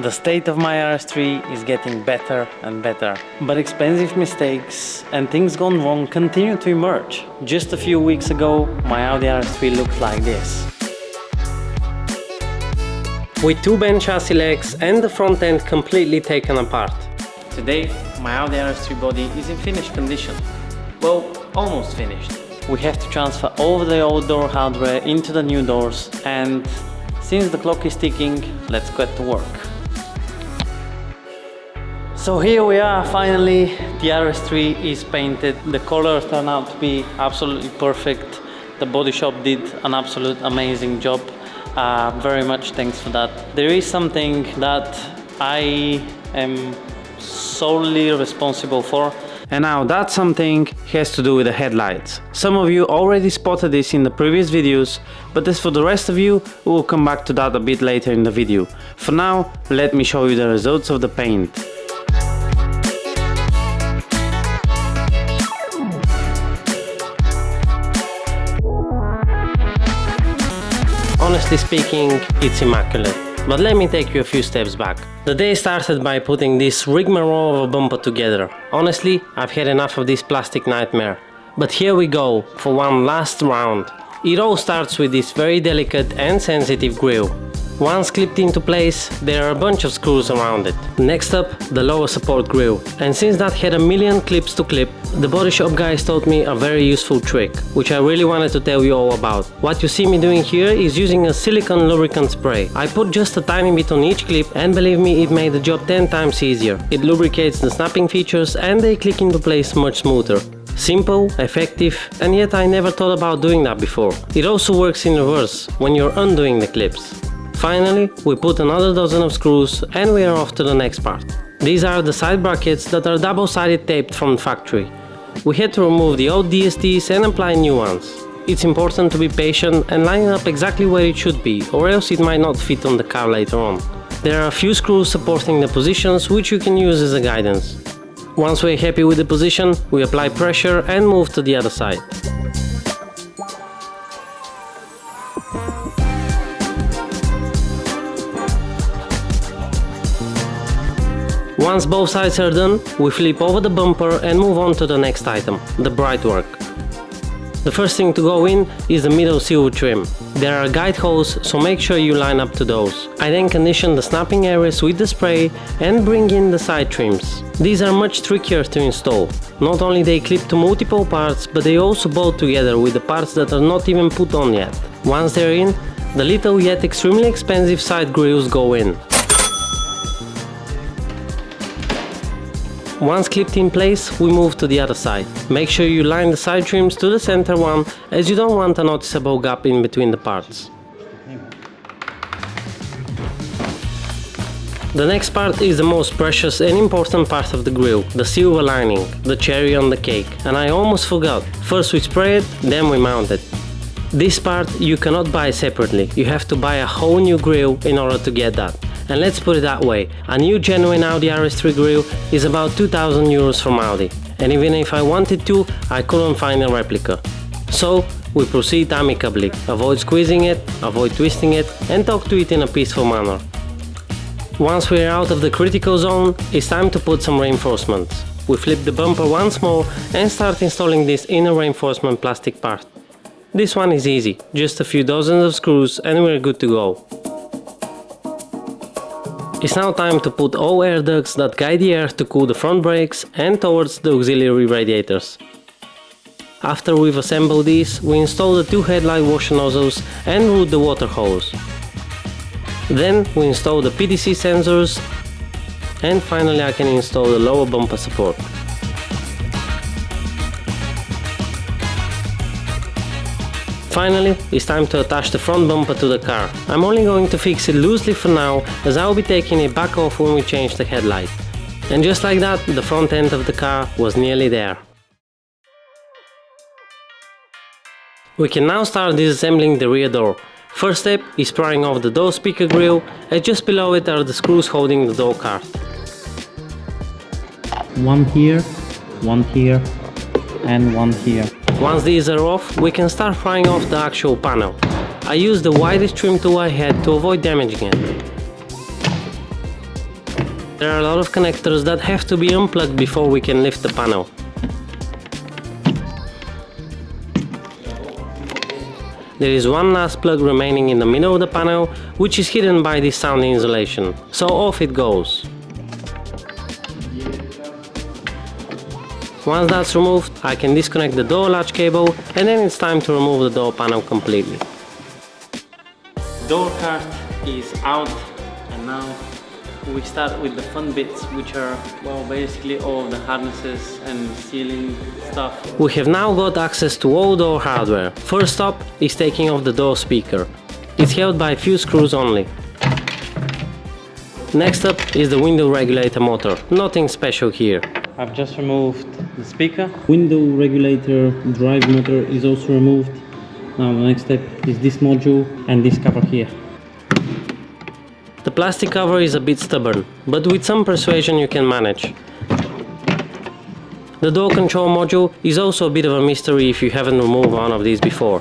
The state of my RS3 is getting better and better, but expensive mistakes and things gone wrong continue to emerge. Just a few weeks ago, my Audi RS3 looked like this. With two bent chassis legs and the front end completely taken apart. Today, my Audi RS3 body is in finished condition. Well, almost finished. We have to transfer all the old door hardware into the new doors, and since the clock is ticking, let's get to work. So here we are, finally. The RS3 is painted. The color turned out to be absolutely perfect. The body shop did an absolute amazing job. Very much thanks for that. There is something that I am solely responsible for, and now that something has to do with the headlights. Some of you already spotted this in the previous videos, but as for the rest of you, we will come back to that a bit later in the video. For now, let me show you the results of the paint. Honestly speaking, it's immaculate. But let me take you a few steps back. The day started by putting this rigmarole of a bumper together. Honestly, I've had enough of this plastic nightmare. But here we go, for one last round. It all starts with this very delicate and sensitive grille. Once clipped into place, there are a bunch of screws around it. Next up, the lower support grille. And since that had a million clips to clip, the body shop guys taught me a very useful trick, which I really wanted to tell you all about. What you see me doing here is using a silicone lubricant spray. I put just a tiny bit on each clip, and believe me, it made the job 10 times easier. It lubricates the snapping features and they click into place much smoother. Simple, effective, and yet I never thought about doing that before. It also works in reverse, when you're undoing the clips. Finally, we put another dozen of screws and we are off to the next part. These are the side brackets that are double-sided taped from the factory. We had to remove the old DSTs and apply new ones. It's important to be patient and line it up exactly where it should be, or else it might not fit on the car later on. There are a few screws supporting the positions which you can use as a guidance. Once we're happy with the position, we apply pressure and move to the other side. Once both sides are done, we flip over the bumper and move on to the next item, the brightwork. The first thing to go in is the middle silver trim. There are guide holes, so make sure you line up to those. I then condition the snapping areas with the spray and bring in the side trims. These are much trickier to install. Not only they clip to multiple parts, but they also bolt together with the parts that are not even put on yet. Once they're in, the little yet extremely expensive side grills go in. Once clipped in place, we move to the other side. Make sure you line the side trims to the center one, as you don't want a noticeable gap in between the parts. The next part is the most precious and important part of the grille, the silver lining, the cherry on the cake. And I almost forgot. First we spray it, then we mount it. This part you cannot buy separately. You have to buy a whole new grille in order to get that. And let's put it that way, a new genuine Audi RS3 grille is about 2,000 euros from Audi. And even if I wanted to, I couldn't find a replica. So, we proceed amicably, avoid squeezing it, avoid twisting it, and talk to it in a peaceful manner. Once we're out of the critical zone, it's time to put some reinforcements. We flip the bumper once more and start installing this inner reinforcement plastic part. This one is easy, just a few dozens of screws and we're good to go. It's now time to put all air ducts that guide the air to cool the front brakes and towards the auxiliary radiators. After we've assembled these, we install the two headlight washer nozzles and route the water hose. Then we install the PDC sensors, and finally I can install the lower bumper support. Finally, it's time to attach the front bumper to the car. I'm only going to fix it loosely for now, as I'll be taking it back off when we change the headlight. And just like that, the front end of the car was nearly there. We can now start disassembling the rear door. First step is prying off the door speaker grille, and just below it are the screws holding the door cart. One here, and one here. Once these are off, we can start prying off the actual panel. I used the widest trim tool I had to avoid damaging it. There are a lot of connectors that have to be unplugged before we can lift the panel. There is one last plug remaining in the middle of the panel, which is hidden by this sound insulation. So off it goes. Once that's removed, I can disconnect the door latch cable, and then it's time to remove the door panel completely. Door cart is out, and now we start with the fun bits, which are, well, basically all of the harnesses and sealing stuff. We have now got access to all door hardware. First up is taking off the door speaker. It's held by a few screws only. Next up is the window regulator motor. Nothing special here. I've just removed the speaker. Window regulator drive motor is also removed. Now the next step is this module and this cover here. The plastic cover is a bit stubborn, but with some persuasion you can manage. The door control module is also a bit of a mystery if you haven't removed one of these before.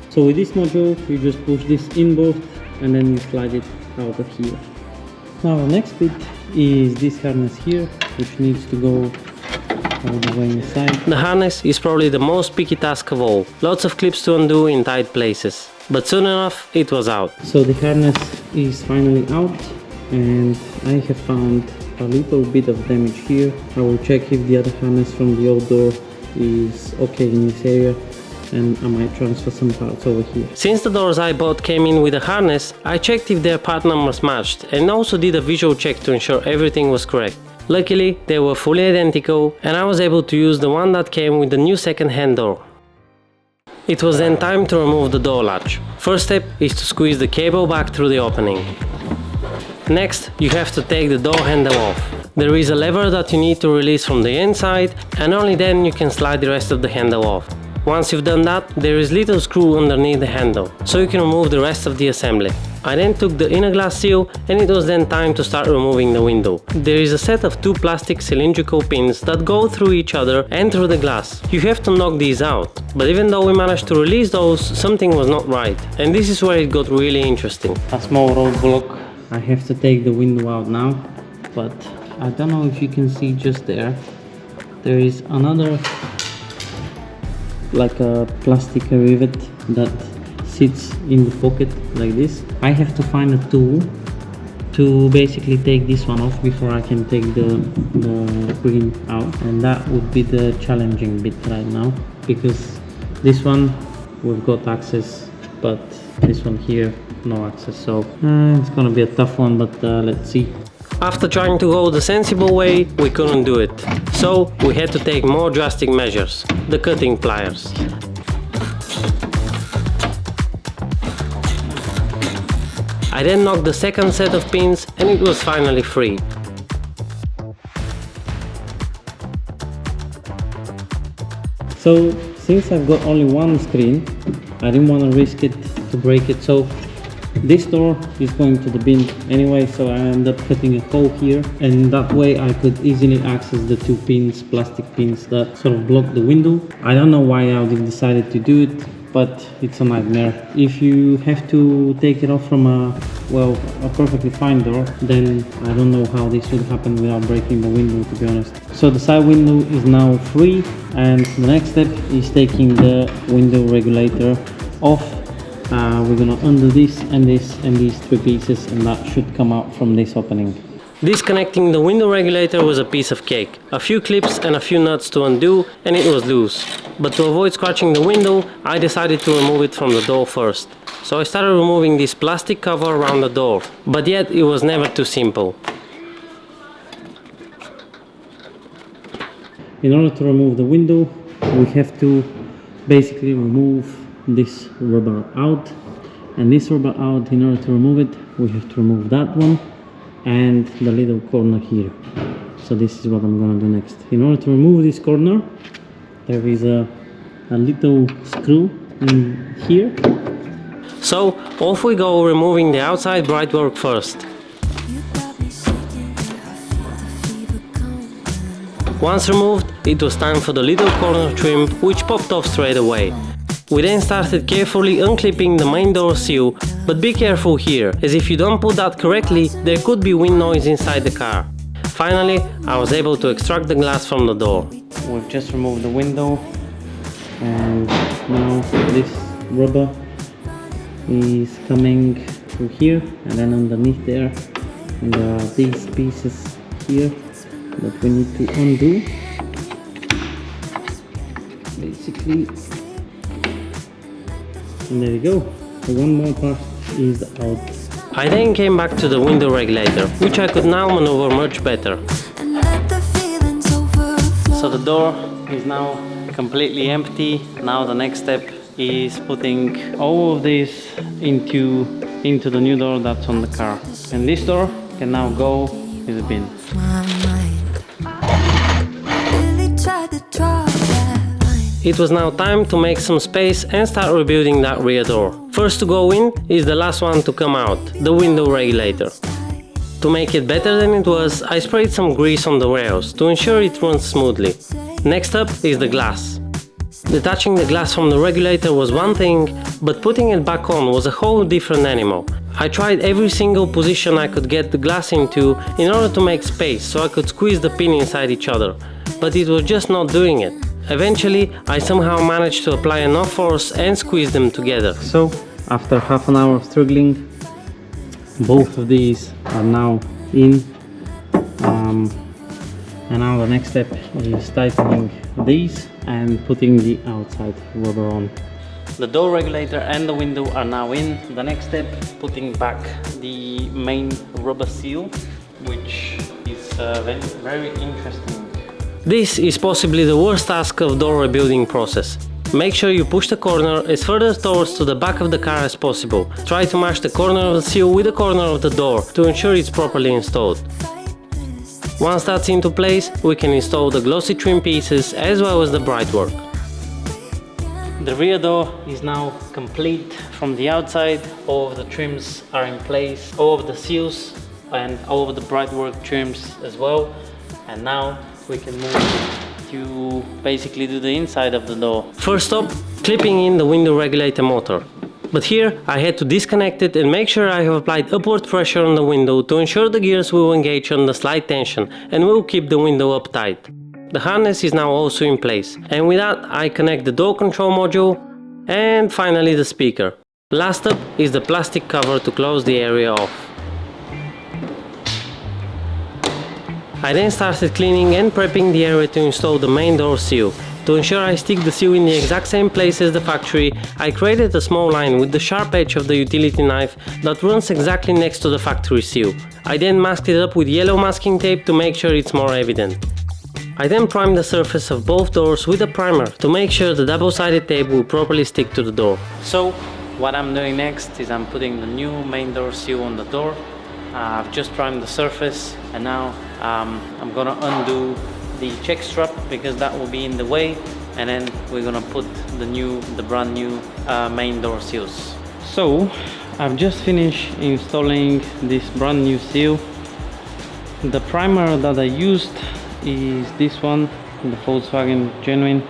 So with this module you just push this inboard and then you slide it out of here. Now the next bit is this harness here, which needs to go all the way inside. The harness is probably the most picky task of all. Lots of clips to undo in tight places. But soon enough it was out. So the harness is finally out, and I have found a little bit of damage here. I will check if the other harness from the old door is okay in this area, and I might transfer some parts over here. Since the doors I bought came in with a harness, I checked if their part numbers matched and also did a visual check to ensure everything was correct. Luckily they were fully identical, and I was able to use the one that came with the new second-hand door. It was then time to remove the door latch. First step is to squeeze the cable back through the opening. Next, you have to take the door handle off. There is a lever that you need to release from the inside, and only then you can slide the rest of the handle off. Once you've done that, there is a little screw underneath the handle, so you can remove the rest of the assembly. I then took the inner glass seal, and it was then time to start removing the window. There is a set of two plastic cylindrical pins that go through each other and through the glass. You have to knock these out, but even though we managed to release those, something was not right, and this is where it got really interesting. A small roadblock. I have to take the window out now, but I don't know if you can see just there. There is another, like a plastic rivet that sits in the pocket like this. I have to find a tool to basically take this one off before I can take the green out, and that would be the challenging bit right now, because this one we've got access, but this one here no access, so it's gonna be a tough one, but let's see. After trying to go the sensible way, we couldn't do it, so we had to take more drastic measures, the cutting pliers. I then knocked the second set of pins, and it was finally free. So since I've got only one screen, I didn't want to risk it to break it, so this door is going to the bin anyway, so I end up cutting a hole here, and that way I could easily access the two pins, plastic pins that sort of block the window. I don't know why Audi decided to do it, but it's a nightmare. If you have to take it off from a perfectly fine door, then I don't know how this would happen without breaking the window, to be honest. So the side window is now free, and the next step is taking the window regulator off. We're gonna undo this and this and these three pieces, and that should come out from this opening. Disconnecting the window regulator was a piece of cake. A few clips and a few nuts to undo, and it was loose. But to avoid scratching the window, I decided to remove it from the door first. So I started removing this plastic cover around the door, but yet it was never too simple. In order to remove the window, we have to basically remove this rubber out, and this rubber out, in order to remove it, we have to remove that one and the little corner here. So this is what I'm gonna do next. In order to remove this corner, there is a little screw in here. So off we go, removing the outside brightwork first. Once removed, it was time for the little corner trim, which popped off straight away. We then started carefully unclipping the main door seal, but be careful here, as if you don't put that correctly, there could be wind noise inside the car. Finally, I was able to extract the glass from the door. We've just removed the window, and now this rubber is coming through here, and then underneath there, and there are these pieces here that we need to undo. Basically, and there you go. So one more part is out. I then came back to the window regulator, which I could now maneuver much better. So the door is now completely empty. Now the next step is putting all of this into the new door that's on the car. And this door can now go in the bin. It was now time to make some space and start rebuilding that rear door. First to go in is the last one to come out, the window regulator. To make it better than it was, I sprayed some grease on the rails to ensure it runs smoothly. Next up is the glass. Detaching the glass from the regulator was one thing, but putting it back on was a whole different animal. I tried every single position I could get the glass into in order to make space so I could squeeze the pin inside each other, but it was just not doing it. Eventually, I somehow managed to apply enough force and squeeze them together. So, after half an hour of struggling, both of these are now in. And now the next step is tightening these and putting the outside rubber on. The door regulator and the window are now in. The next step, putting back the main rubber seal, which is very, very interesting. This is possibly the worst task of door rebuilding process. Make sure you push the corner as further towards to the back of the car as possible. Try to match the corner of the seal with the corner of the door to ensure it's properly installed. Once that's into place, we can install the glossy trim pieces as well as the brightwork. The rear door is now complete from the outside. All of the trims are in place, all of the seals and all of the brightwork trims as well. And now we can move to basically do the inside of the door. First up, clipping in the window regulator motor. But here I had to disconnect it and make sure I have applied upward pressure on the window to ensure the gears will engage under slight tension and will keep the window up tight. The harness is now also in place, and with that I connect the door control module and finally the speaker. Last up is the plastic cover to close the area off. I then started cleaning and prepping the area to install the main door seal. To ensure I stick the seal in the exact same place as the factory, I created a small line with the sharp edge of the utility knife that runs exactly next to the factory seal. I then masked it up with yellow masking tape to make sure it's more evident. I then primed the surface of both doors with a primer to make sure the double-sided tape will properly stick to the door. So what I'm doing next is I'm putting the new main door seal on the door. I've just primed the surface, and now I'm gonna undo the check strap because that will be in the way, and then we're gonna put the brand new main door seals. So I've just finished installing this brand new seal. The primer that I used is this one, the Volkswagen Genuine.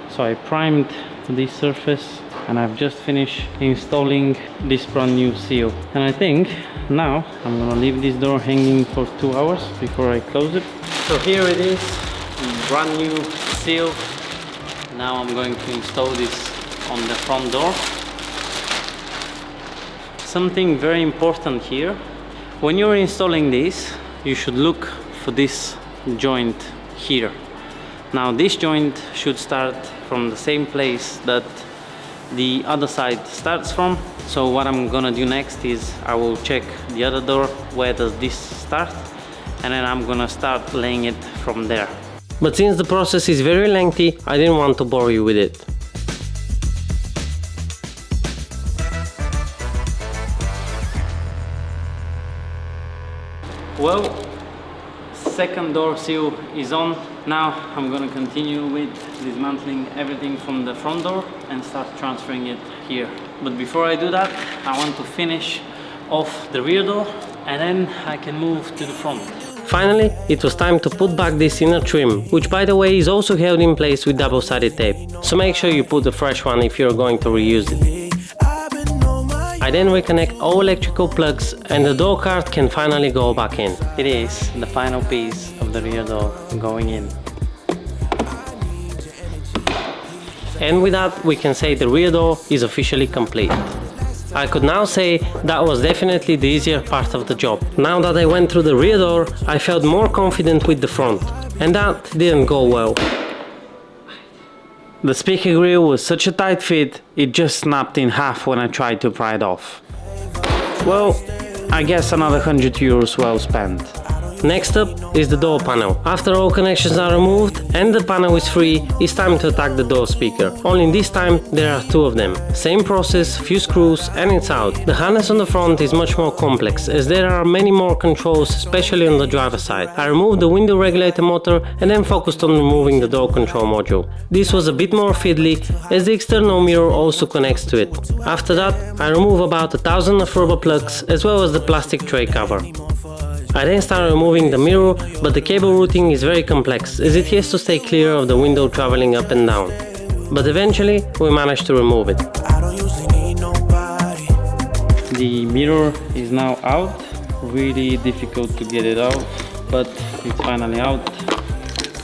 So I primed this surface and I've just finished installing this brand new seal, and I think now I'm gonna leave this door hanging for 2 hours before I close it. So here it is, brand new seal. Now I'm going to install this on the front door. Something very important here, when you're installing this, you should look for this joint here. Now this joint should start from the same place that the other side starts from. So what I'm gonna do next is I will check the other door, where does this start, and then I'm gonna start laying it from there. But since the process is very lengthy, I didn't want to bore you with it. Well, second door seal is on. Now I'm gonna continue with dismantling everything from the front door and start transferring it here. But before I do that, I want to finish off the rear door, and then I can move to the front. Finally, it was time to put back this inner trim, which by the way is also held in place with double-sided tape, so make sure you put a fresh one if you're going to reuse it. I then reconnect all electrical plugs and the door card can finally go back in. It is the final piece of the rear door going in. And with that we can say the rear door is officially complete. I could now say that was definitely the easier part of the job. Now that I went through the rear door, I felt more confident with the front, and that didn't go well. The speaker grill was such a tight fit, it just snapped in half when I tried to pry it off. Well, I guess another €100 well spent. Next up is the door panel. After all connections are removed and the panel is free, it's time to attack the door speaker. Only this time there are two of them. Same process, few screws and it's out. The harness on the front is much more complex as there are many more controls, especially on the driver's side. I removed the window regulator motor and then focused on removing the door control module. This was a bit more fiddly as the external mirror also connects to it. After that I remove about 1,000 of rubber plugs as well as the plastic tray cover. I then start removing the mirror, but the cable routing is very complex as it has to stay clear of the window traveling up and down. But eventually we managed to remove it. The mirror is now out, really difficult to get it out, but it's finally out.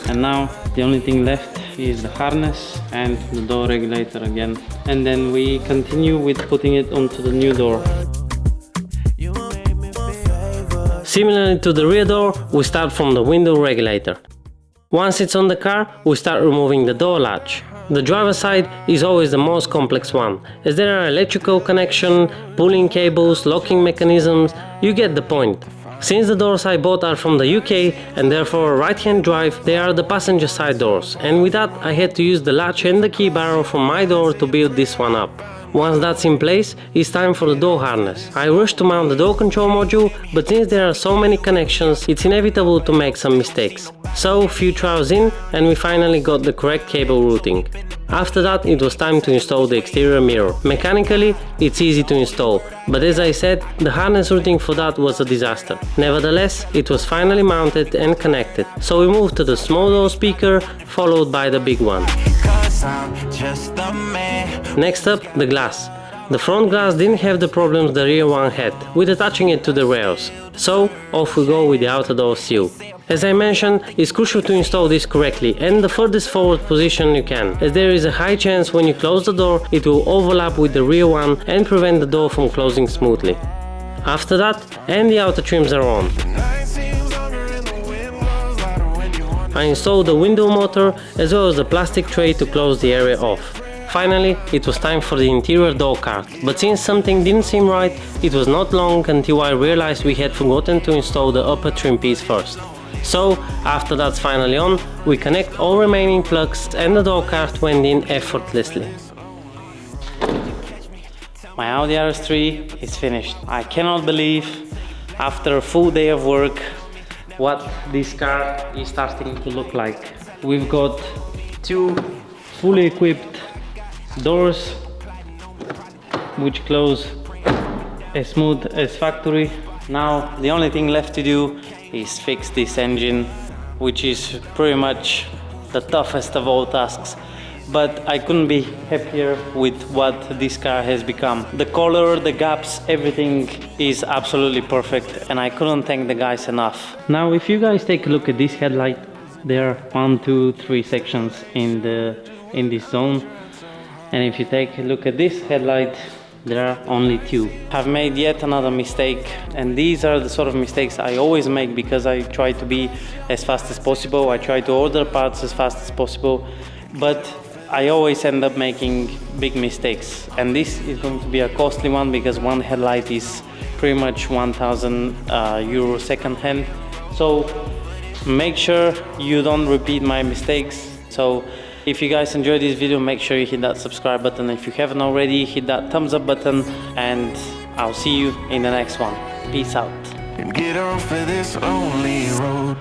And now the only thing left is the harness and the door regulator again. And then we continue with putting it onto the new door. Similarly to the rear door, we start from the window regulator. Once it's on the car, we start removing the door latch. The driver's side is always the most complex one, as there are electrical connection, pulling cables, locking mechanisms, you get the point. Since the doors I bought are from the UK and therefore right-hand drive, they are the passenger side doors, and with that I had to use the latch and the key barrel from my door to build this one up. Once that's in place, it's time for the door harness. I rushed to mount the door control module, but since there are so many connections, it's inevitable to make some mistakes. So, few trials in, and we finally got the correct cable routing. After that, it was time to install the exterior mirror. Mechanically, it's easy to install, but as I said, the harness routing for that was a disaster. Nevertheless, it was finally mounted and connected. So we moved to the small door speaker, followed by the big one. Next up, the glass. The front glass didn't have the problems the rear one had, with attaching it to the rails. So, off we go with the outer door seal. As I mentioned, it's crucial to install this correctly and the furthest forward position you can, as there is a high chance when you close the door it will overlap with the rear one and prevent the door from closing smoothly. After that, and the outer trims are on. I installed the window motor as well as the plastic tray to close the area off. Finally, it was time for the interior door card, but since something didn't seem right, it was not long until I realized we had forgotten to install the upper trim piece first. So, after that's finally on, we connect all remaining plugs and the door card went in effortlessly. My Audi RS3 is finished. I cannot believe, after a full day of work, what this car is starting to look like. We've got two fully equipped doors which close as smooth as factory. Now the only thing left to do is fix this engine, which is pretty much the toughest of all tasks. But I couldn't be happier with what this car has become. The color, the gaps, everything is absolutely perfect, and I couldn't thank the guys enough. Now if you guys take a look at this headlight, there are 1, 2, 3 sections in this zone, and if you take a look at this headlight, there are only 2. I've made yet another mistake, and these are the sort of mistakes I always make because I try to be as fast as possible. I try to order parts as fast as possible, but I always end up making big mistakes, and this is going to be a costly one because one headlight is pretty much 1,000 euro second hand. So make sure you don't repeat my mistakes. So if you guys enjoyed this video, make sure you hit that subscribe button. If you haven't already, hit that thumbs up button, and I'll see you in the next one. Peace out. And get off of this lonely road.